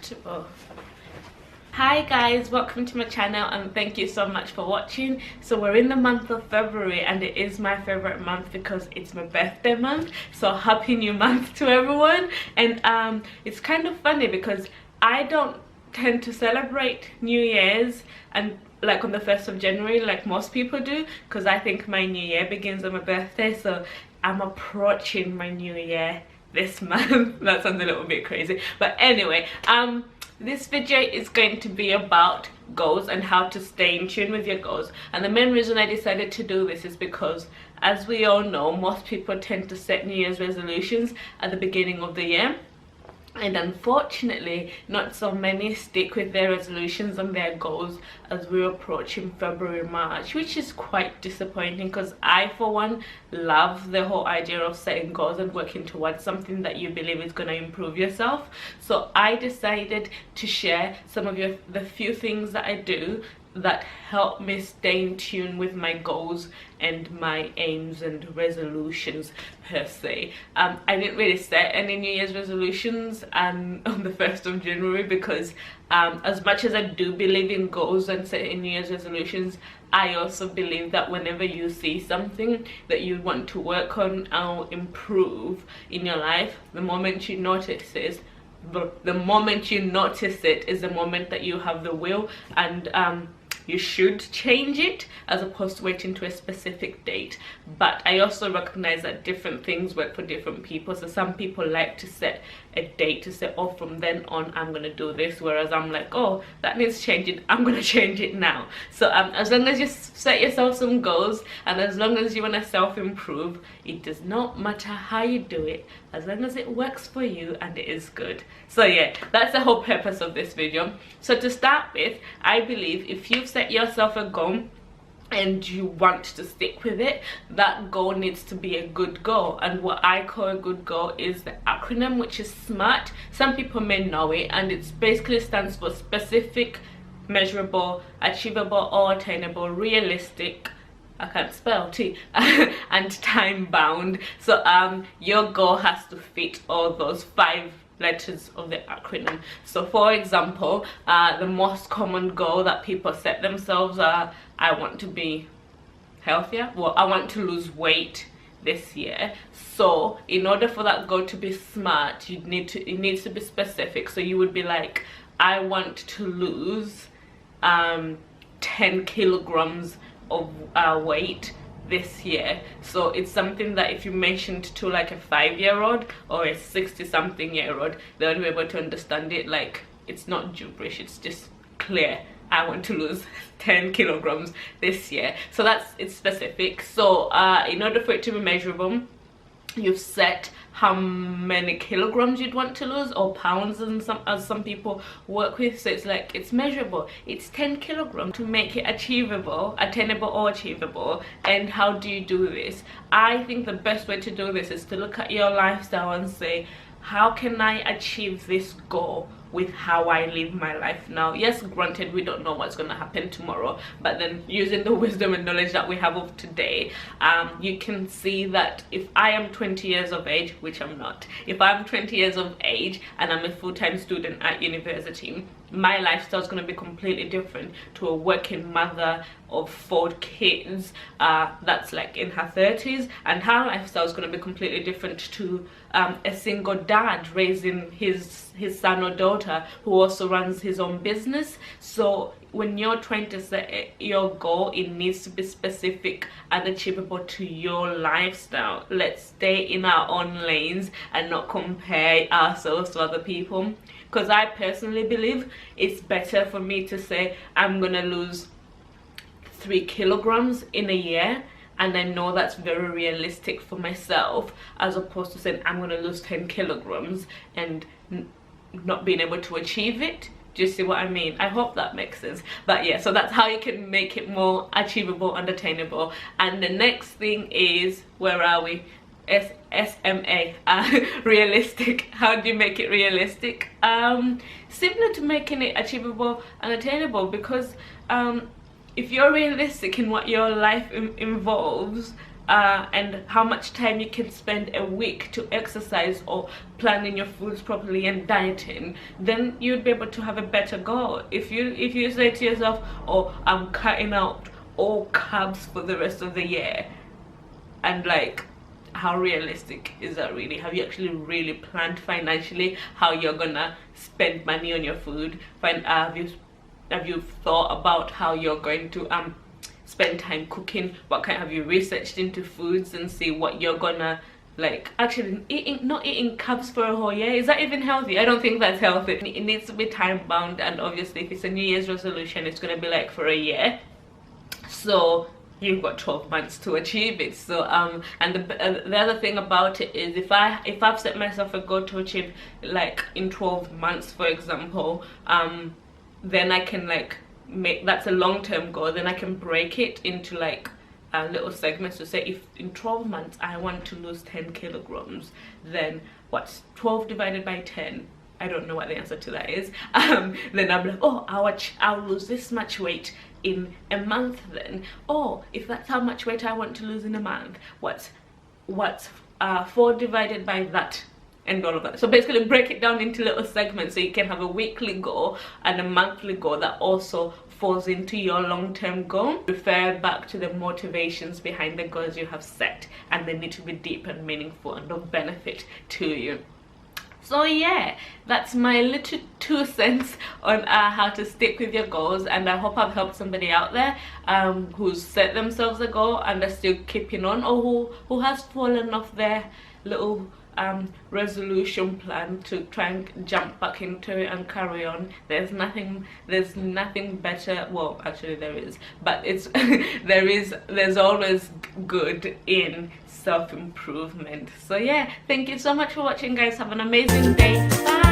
comfortable. Hi guys, welcome to my channel and thank you so much for watching. So we're in the month of February and it is my favorite month because it's my birthday month. So happy new month to everyone. And it's kind of funny because I don't tend to celebrate New Year's and like on the 1st of January like most people do, because I think my new year begins on my birthday. So I'm approaching my new year this month. That sounds a little bit crazy, but anyway, this video is going to be about goals and how to stay in tune with your goals. And the main reason I decided to do this is because, as we all know, most people tend to set New Year's resolutions at the beginning of the year, and unfortunately not so many stick with their resolutions and their goals as we're approaching February, March, which is quite disappointing, because I for one love the whole idea of setting goals and working towards something that you believe is going to improve yourself. So I decided to share some of the few things that I do that help me stay in tune with my goals and my aims and resolutions per se. I didn't really set any New Year's resolutions on the 1st of January because as much as I do believe in goals and setting New Year's resolutions, I also believe that whenever you see something that you want to work on or improve in your life, the moment you notice it is the moment that you have the will, and you should change it as opposed to waiting to a specific date. But I also recognize that different things work for different people. So some people like to set a date to say, oh, from then on I'm gonna do this, whereas I'm like, oh, that needs changing, I'm gonna change it now. So as long as you set yourself some goals and as long as you want to self-improve, it does not matter how you do it, as long as it works for you and it is good. So yeah, that's the whole purpose of this video. So to start with, I believe if you've set yourself a goal and you want to stick with it, that goal needs to be a good goal. And what I call a good goal is the acronym, which is SMART. Some people may know it, and it basically stands for specific, measurable, achievable or attainable, realistic, I can't spell T, and time bound. So your goal has to fit all those 5 letters of the acronym. So for example, the most common goal that people set themselves are, I want to be healthier, well, I want to lose weight this year. So in order for that goal to be SMART, it needs to be specific. So you would be like, I want to lose 10 kilograms of weight this year. So it's something that if you mentioned to like a 5-year-old or a 60-something-year-old, they'll be able to understand it. Like, it's not gibberish, it's just clear. I want to lose 10 kilograms this year. So it's specific. So in order for it to be measurable, you've set how many kilograms you'd want to lose, or pounds, and as some people work with. So it's like, it's measurable, it's 10 kilograms. To make it achievable, attainable or achievable. And how do you do this? I think the best way to do this is to look at your lifestyle and say, how can I achieve this goal with how I live my life now? Yes, granted, we don't know what's going to happen tomorrow, but then using the wisdom and knowledge that we have of today, you can see that if I am 20 years of age, which I'm not, if I'm 20 years of age and I'm a full-time student at university, my lifestyle is going to be completely different to a working mother of 4 kids that's like in her 30s, and her lifestyle is going to be completely different to a single dad raising his son or daughter who also runs his own business. So when you're trying to set your goal, it needs to be specific and achievable to your lifestyle. Let's stay in our own lanes and not compare ourselves to other people, because I personally believe it's better for me to say I'm gonna lose 3 kilograms in a year, and I know that's very realistic for myself, as opposed to saying I'm gonna lose 10 kilograms and not being able to achieve it. Do you see what I mean? I hope that makes sense. But yeah, so that's how you can make it more achievable and attainable. And the next thing is, where are we? SMA, realistic. How do you make it realistic? Similar to making it achievable and attainable, because if you're realistic in what your life involves, and how much time you can spend a week to exercise or planning your foods properly and dieting, then you'd be able to have a better goal. If you say to yourself, oh, I'm cutting out all carbs for the rest of the year, and like, how realistic is that really? Have you actually really planned financially how you're gonna spend money on your food? Have you thought about how you're going to spend time cooking? What kind have you researched into foods and see what you're gonna like? Actually, not eating carbs for a whole year, is that even healthy? I don't think that's healthy. It needs to be time bound, and obviously if it's a New Year's resolution, it's gonna be like for a year, so you've got 12 months to achieve it. So and the other thing about it is, if I've set myself a goal to achieve like in 12 months, for example, then I can like make, that's a long-term goal, then I can break it into like little segments to say, if in 12 months I want to lose 10 kilograms, then what's 12 divided by 10? I don't know what the answer to that is. Then I'm like, oh, I'll lose this much weight in a month. Then, oh, if that's how much weight I want to lose in a month, what's 4 divided by that? And all of that. So basically break it down into little segments, so you can have a weekly goal and a monthly goal that also falls into your long-term goal. Refer back to the motivations behind the goals you have set, and they need to be deep and meaningful and of benefit to you. So yeah, that's my little 2 cents on how to stick with your goals, and I hope I've helped somebody out there who's set themselves a goal and are still keeping on, or who has fallen off their little resolution plan to try and jump back into it and carry on. There's nothing better, well actually there is, but it's there's always good in self-improvement. So yeah, thank you so much for watching, guys. Have an amazing day. Bye.